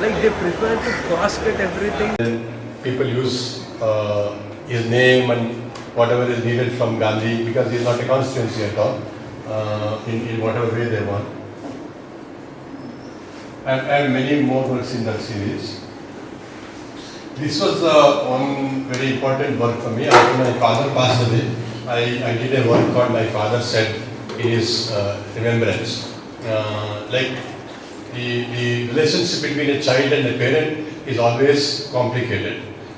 Like they prefer to cross-cut everything. And people use his name and whatever is needed from Gandhi because he is not a constituency at all in whatever way they want. I have many more works in that series. This was one very important work for me. After my father passed away, I did a work called My Father Said in his remembrance. Like the relationship between a child and a parent is always complicated.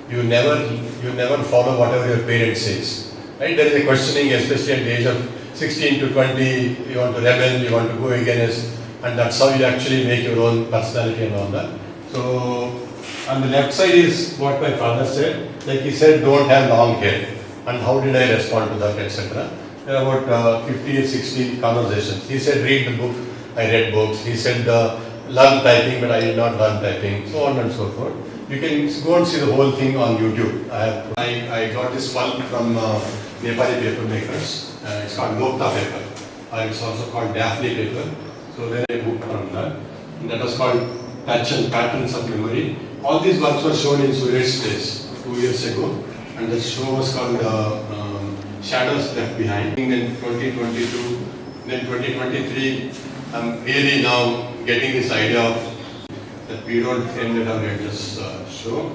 You never follow whatever your parent says. Right? There is a questioning, especially at the age of 16 to 20, you want to rebel, you want to go against, and that's how you actually make your own personality and all that. So on the left side is what my father said. Like he said, don't have long hair. And how did I respond to that, etc. There are about 50 or 60 conversations. He said, read the book. I read books. He said, learn typing, but I did not learn typing. So on and so forth. You can go and see the whole thing on YouTube. I got this one from Nepali paper makers. It's called Lokta paper. It's also called Daphne paper. So then I booked from that. And that was called Patterns of Memory. All these works were shown in Suraj Place 2 years ago. And the show was called Shadows Left Behind. In 2022, then 2023, I'm really now getting this idea of that we don't end at our latest show.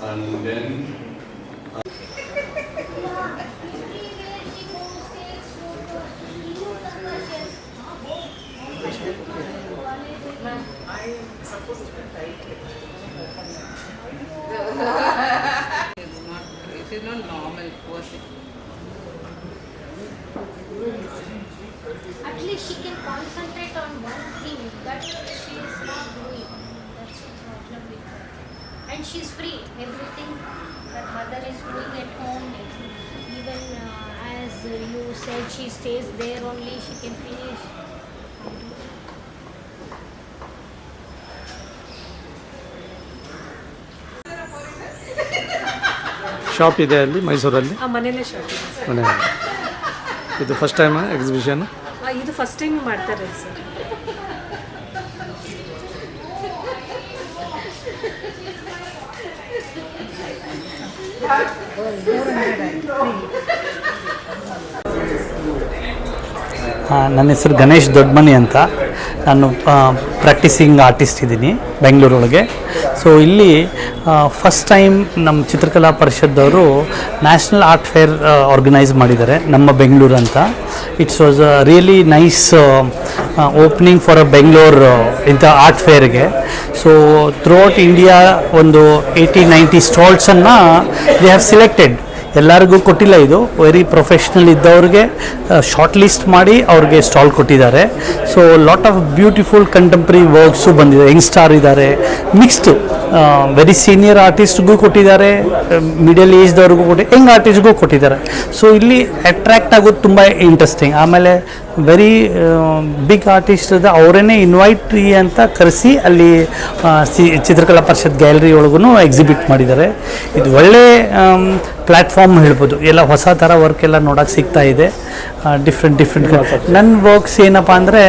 And then it is not normal person. At least she can concentrate on one thing that she is not doing. That's the problem with her. And she's free. Everything that mother is doing at home, even as you said, she stays there only, she can finish. Shop ಇದೆ ಅಲ್ಲಿ ಮೈಸೂರಲ್ಲಿ. ಮನೇಲೆ shop ಇದೆ sir. ಮನೆ ಇದು first time exhibition. ಇದು first time ಮಾಡ್ತಾರೆ sir. ನನ್ನ ಹೆಸರು ಗಣೇಶ್ ದೊಡ್ಡಮನಿ ಅಂತ. ನಾನು ಪ್ರಾಕ್ಟೀಸಿಂಗ್ ಆರ್ಟಿಸ್ಟ್ ಇದ್ದೀನಿ ಬೆಂಗಳೂರೊಳಗೆ. ಸೊ ಇಲ್ಲಿ ಫಸ್ಟ್ ಟೈಮ್ ನಮ್ಮ ಚಿತ್ರಕಲಾ ಪರಿಷತ್ತವರು ನ್ಯಾಷನಲ್ ಆರ್ಟ್ ಫೇರ್ ಆರ್ಗನೈಸ್ ಮಾಡಿದ್ದಾರೆ ನಮ್ಮ ಬೆಂಗಳೂರು ಅಂತ. It's was really nice opening for a Bengaluru ಇಂಥ ಆರ್ಟ್ ಫೇರ್ಗೆ. ಸೊ ಥ್ರೂಔಟ್ ಇಂಡಿಯಾ ಒಂದು 80-90 ಸ್ಟಾಲ್ಸನ್ನು ದೇ ಹ್ಯಾವ್ ಸಿಲೆಕ್ಟೆಡ್. ಎಲ್ಲರಿಗೂ ಕೊಟ್ಟಿಲ್ಲ, ಇದು ವೆರಿ ಪ್ರೊಫೆಷ್ನಲ್ ಇದ್ದವ್ರಿಗೆ ಶಾರ್ಟ್ ಲಿಸ್ಟ್ ಮಾಡಿ ಅವ್ರಿಗೆ ಸ್ಟಾಲ್ ಕೊಟ್ಟಿದ್ದಾರೆ. So lot of beautiful contemporary works ಬಂದಿದೆ. ಯಂಗ್ ಸ್ಟಾರ್ ಇದ್ದಾರೆ, ಮಿಕ್ಸ್ಡು ವೆರಿ ಸೀನಿಯರ್ ಆರ್ಟಿಸ್ಟ್ಗೂ ಕೊಟ್ಟಿದ್ದಾರೆ, ಮಿಡಲ್ ಏಜ್ದವ್ರಿಗೂ ಯಂಗ್ ಆರ್ಟಿಸ್ಟ್ಗೂ ಕೊಟ್ಟಿದ್ದಾರೆ. ಸೊ ಇಲ್ಲಿ ಅಟ್ರ್ಯಾಕ್ಟ್ ಆಗೋದು ತುಂಬ ಇಂಟ್ರೆಸ್ಟಿಂಗ್. ಆಮೇಲೆ ವೆರಿ ಬಿಗ್ ಆರ್ಟಿಸ್ಟ್ ಅವರೇ ಇನ್ವೈಟ್ ಅಂತ ಕರೆಸಿ ಅಲ್ಲಿ ಚಿತ್ರಕಲಾ ಪರಿಷತ್ ಗ್ಯಾಲರಿ ಒಳಗೂ ಎಕ್ಸಿಬಿಟ್ ಮಾಡಿದ್ದಾರೆ. ಇದು ಒಳ್ಳೆ ಪ್ಲ್ಯಾಟ್ಫಾರ್ಮ್ ಹೇಳ್ಬೋದು. ಎಲ್ಲ ಹೊಸ ಥರ ವರ್ಕ್ ಎಲ್ಲ ನೋಡೋಕೆ ಸಿಗ್ತಾ ಇದೆ. ಡಿಫ್ರೆಂಟ್ ನನ್ನ ವರ್ಕ್ಸ್ ಏನಪ್ಪ ಅಂದರೆ,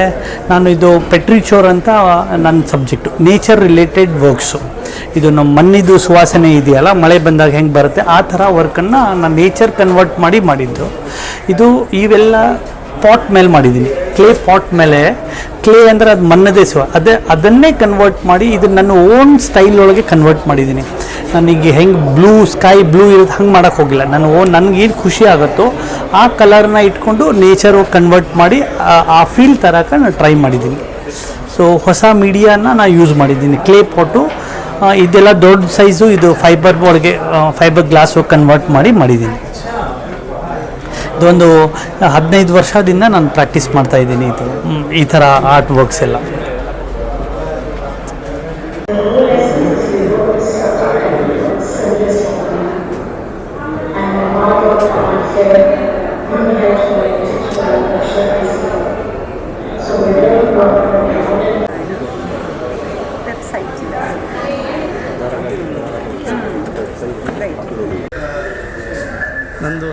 ನಾನು ಇದು ಪೆಟ್ರಿಚೋರ್ ಅಂತ ನನ್ನ ಸಬ್ಜೆಕ್ಟು, ನೇಚರ್ ರಿಲೇಟೆಡ್ ವರ್ಕ್ಸು. ಇದು ನಮ್ಮ ಮಣ್ಣಿದು ಸುವಾಸನೆ ಇದೆಯಲ್ಲ, ಮಳೆ ಬಂದಾಗ ಹೆಂಗೆ ಬರುತ್ತೆ ಆ ಥರ ವರ್ಕನ್ನು ನಾನು ನೇಚರ್ ಕನ್ವರ್ಟ್ ಮಾಡಿದ್ದು. ಇದು ಇವೆಲ್ಲ ಪಾಟ್ ಮೇಲೆ ಮಾಡಿದ್ದೀನಿ, ಕ್ಲೇ ಪಾಟ್ ಮೇಲೆ. ಕ್ಲೇ ಅಂದರೆ ಅದು ಮಣ್ಣದೇ ಅದನ್ನೇ ಕನ್ವರ್ಟ್ ಮಾಡಿ ಇದು ನನ್ನ ಓನ್ ಸ್ಟೈಲ್ ಒಳಗೆ ಕನ್ವರ್ಟ್ ಮಾಡಿದ್ದೀನಿ. ನನಗೆ ಹೆಂಗೆ ಸ್ಕೈ ಬ್ಲೂ ಇರುತ್ತೆ ಹಂಗೆ ಮಾಡೋಕ್ಕೆ ಹೋಗಿಲ್ಲ. ನನಗೇನು ಖುಷಿ ಆಗುತ್ತೋ ಆ ಕಲರ್ನ ಇಟ್ಕೊಂಡು ನೇಚರ್ ಕನ್ವರ್ಟ್ ಮಾಡಿ ಆ ಫೀಲ್ ತರಕ್ಕೆ ನಾನು ಟ್ರೈ ಮಾಡಿದ್ದೀನಿ. ಸೊ ಹೊಸ ಮೀಡಿಯಾನ ನಾನು ಯೂಸ್ ಮಾಡಿದ್ದೀನಿ. ಕ್ಲೇ ಪಾಟು ಇದೆಲ್ಲ ದೊಡ್ಡ ಸೈಜು, ಇದು ಫೈಬರ್ ಗ್ಲಾಸು ಕನ್ವರ್ಟ್ ಮಾಡಿದ್ದೀನಿ. ಇದೊಂದು 15 ವರ್ಷದಿಂದ ನಾನು ಪ್ರಾಕ್ಟೀಸ್ ಮಾಡ್ತಾಯಿದ್ದೀನಿ ಈ ಥರ ಆರ್ಟ್ ವರ್ಕ್ಸ್ ಎಲ್ಲ. ನಂದು